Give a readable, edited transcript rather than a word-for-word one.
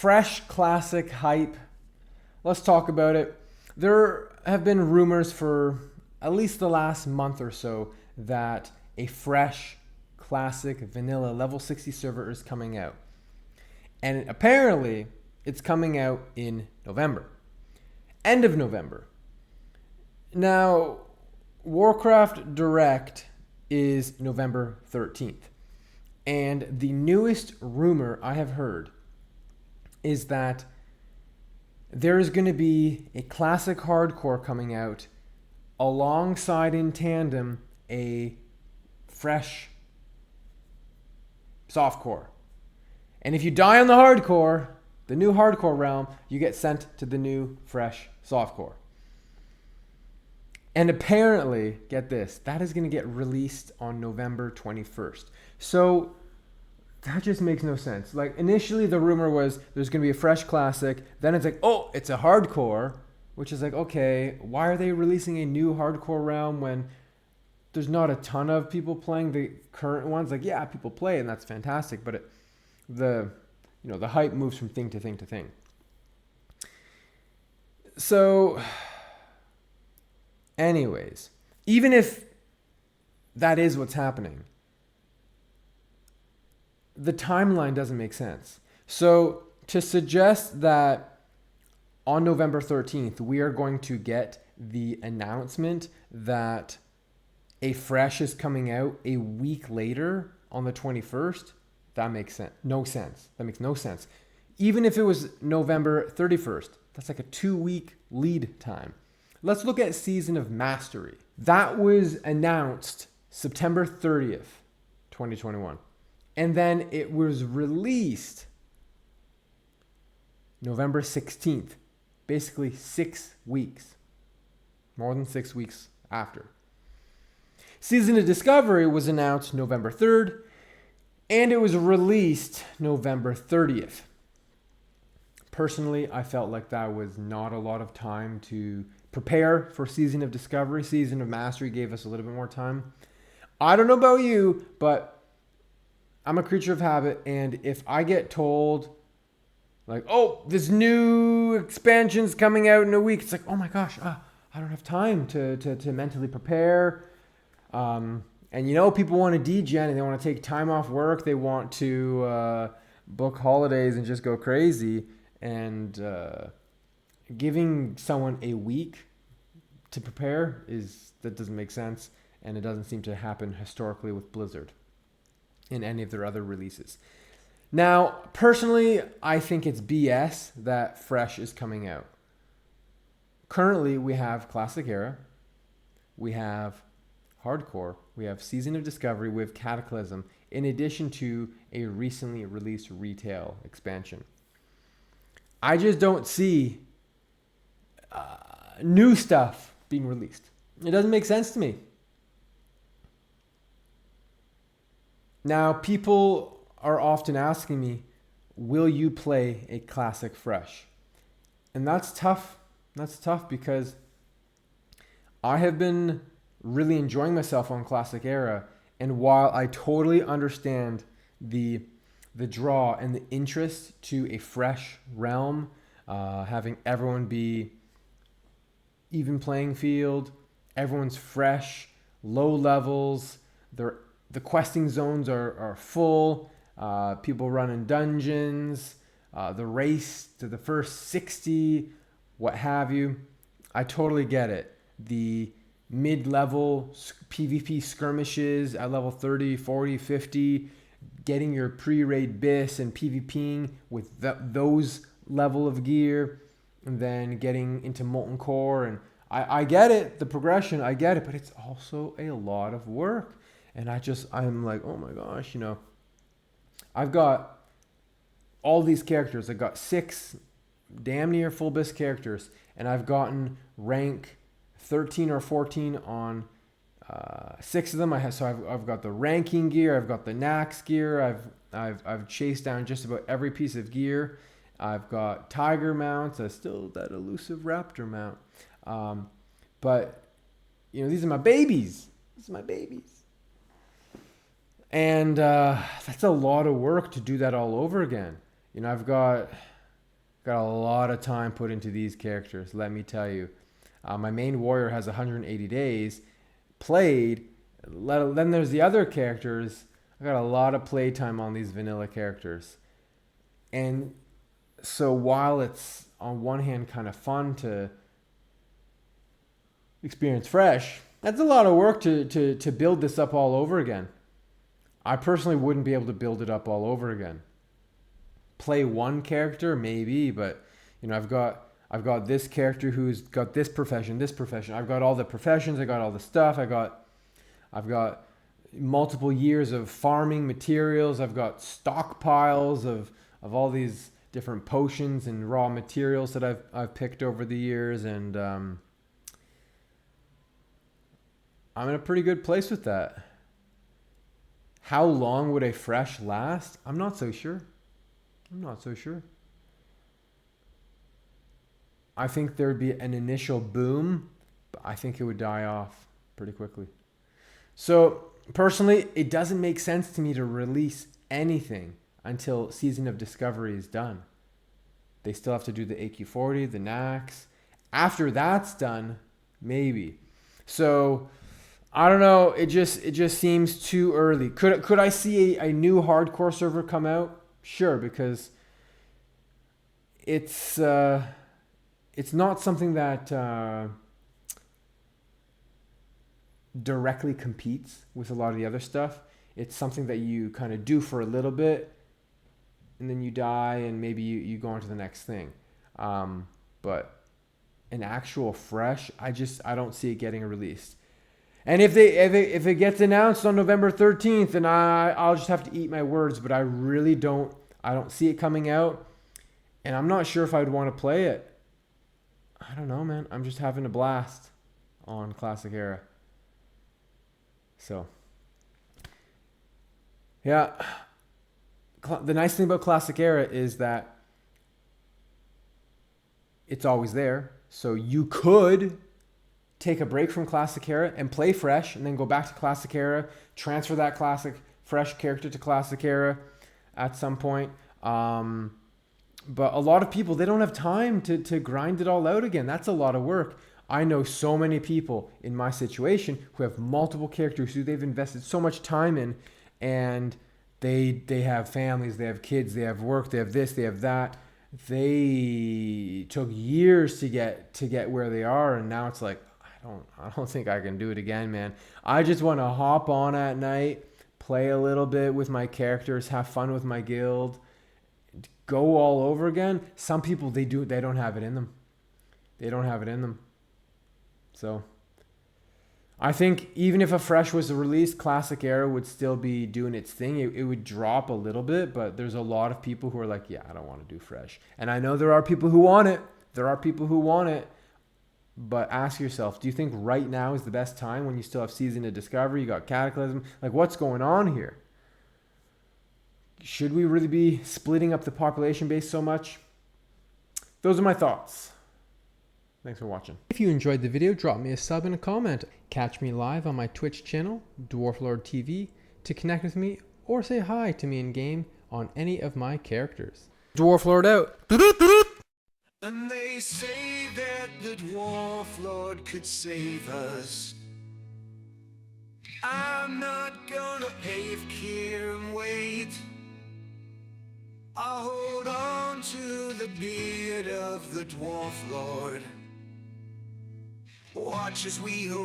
fresh classic hype. Let's talk about it. There have been rumors for at least the last month or so that a fresh classic vanilla level 60 server is coming out. And apparently it's coming out in November. End of November. Now, Warcraft Direct is November 13th. And the newest rumor I have heard is that there is going to be a classic hardcore coming out alongside in tandem a fresh softcore. And if you die on the hardcore, the new hardcore realm, you get sent to the new fresh softcore. And apparently, get this, that is going to get released on November 21st. So that just makes no sense. Like initially the rumor was there's going to be a fresh classic. Then it's like, oh, it's a hardcore, which is like, okay, why are they releasing a new hardcore realm when there's not a ton of people playing the current ones? Like, yeah, people play and that's fantastic, but the hype moves from thing to thing to thing. So anyways, even if that is what's happening, the timeline doesn't make sense. So to suggest that on November 13th, we are going to get the announcement that a fresh is coming out a week later on the 21st, that makes sense. No sense. That makes no sense. Even if it was November 31st, that's like a 2-week lead time. Let's look at Season of Mastery. That was announced September 30th, 2021. And then it was released November 16th. Basically 6 weeks. More than 6 weeks after. Season of Discovery was announced November 3rd. And it was released November 30th. Personally, I felt like that was not a lot of time to prepare for Season of Discovery. Season of Mastery gave us a little bit more time. I don't know about you, but I'm a creature of habit, and if I get told, like, oh, this new expansion's coming out in a week, it's like, oh my gosh, I don't have time to mentally prepare. And people want to degen and they want to take time off work. They want to book holidays and just go crazy. And giving someone a week to prepare that doesn't make sense, and it doesn't seem to happen historically with Blizzard in any of their other releases. Now, personally, I think it's BS that Fresh is coming out. Currently, we have Classic Era, we have Hardcore, we have Season of Discovery, we have Cataclysm, in addition to a recently released retail expansion. I just don't see new stuff being released. It doesn't make sense to me. Now, people are often asking me, will you play a classic fresh? And that's tough. That's tough because I have been really enjoying myself on Classic Era. And while I totally understand the draw and the interest to a fresh realm, having everyone be even playing field, everyone's fresh, low levels, the questing zones are full, people running dungeons, the race to the first 60, what have you. I totally get it. The mid-level PvP skirmishes at level 30, 40, 50, getting your pre-raid bis and PvPing with those level of gear, and then getting into Molten Core. And I get it, the progression, I get it, but it's also a lot of work. And I'm like, oh my gosh, I've got all these characters. I've got 6 damn near full bis characters, and I've gotten rank 13 or 14 on 6 of them. I've got the ranking gear, I've got the Nax gear, I've chased down just about every piece of gear. I've got tiger mounts. I still that elusive raptor mount. But these are my babies. And that's a lot of work to do that all over again. I've got Got a lot of time put into these characters, let me tell you. My main warrior has 180 days played. Then there's the other characters. I got a lot of playtime on these vanilla characters. And so while it's on one hand kind of fun to experience fresh, that's a lot of work to build this up all over again. I personally wouldn't be able to build it up all over again. Play one character maybe, but you know, I've got this character who's got this profession. I've got all the professions, I got all the stuff, I've got multiple years of farming materials, I've got stockpiles of all these different potions and raw materials that I've picked over the years, and I'm in a pretty good place with that. How long would a fresh last? I'm not so sure. I think there'd be an initial boom, but I think it would die off pretty quickly. So personally, it doesn't make sense to me to release anything until Season of Discovery is done. They still have to do the AQ40, the Nax. After that's done, maybe. So I don't know. It just seems too early. Could I see a new hardcore server come out? Sure, because it's not something that directly competes with a lot of the other stuff. It's something that you kind of do for a little bit, and then you die, and maybe you go on to the next thing. But an actual fresh, I don't see it getting released. And if it gets announced on November 13th, then I'll just have to eat my words. But I really don't see it coming out, and I'm not sure if I'd want to play it. I don't know, man. I'm just having a blast on Classic Era. So, yeah. The nice thing about Classic Era is that it's always there. So you could take a break from Classic Era and play fresh, and then go back to Classic Era, transfer that Classic fresh character to Classic Era at some point. But a lot of people, they don't have time to grind it all out again. That's a lot of work. I know so many people in my situation who have multiple characters who they've invested so much time in, and they have families, they have kids, they have work, they have this, they have that. They took years to get where they are, and now it's like, I don't think I can do it again, man. I just want to hop on at night, play a little bit with my characters, have fun with my guild, go all over again. Some people, they don't have it in them. They don't have it in them. So I think even if a fresh was released, Classic Era would still be doing its thing. It would drop a little bit, but there's a lot of people who are like, yeah, I don't want to do fresh. And I know there are people who want it. But ask yourself, do you think right now is the best time when you still have Season of Discovery? You got Cataclysm. Like, what's going on here? Should we really be splitting up the population base so much? Those are my thoughts. Thanks for watching. If you enjoyed the video, drop me a sub and a comment. Catch me live on my Twitch channel, Dwarf Lord TV, to connect with me or say hi to me in game on any of my characters. Dwarf Lord out. And they say that the Dwarf Lord could save us. I'm not gonna pave here and wait. I'll hold on to the beard of the Dwarf Lord. Watch as we